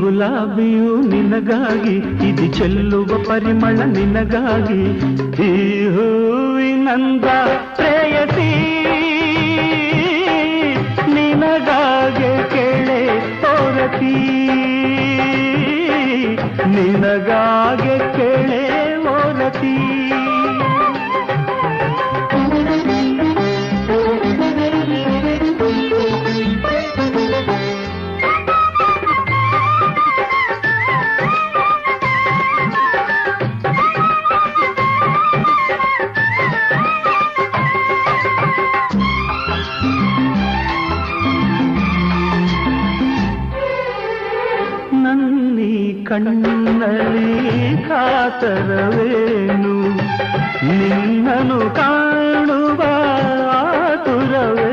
ಗುಲಾಬಿಯು ನಿನಗಾಗಿ, ಇದು ಚೆಲ್ಲುವ ಪರಿಮಳ ನಿನಗಾಗಿ. ಈ ಹೂವಿನಂದ ಪ್ರೇಯಸಿ ನಿನಗಾಗೆ ಕೇಳೆ ಓರತಿ, ನಿನಗಾಗೆ ಕೇಳೆ ಓರತಿ. ನನ್ನಿ ಕಣ್ಣಲ್ಲಿ ಕಾತರವೇನು, ನಿನ್ನನು ಕಾಣುವ ಆತುರವೇ.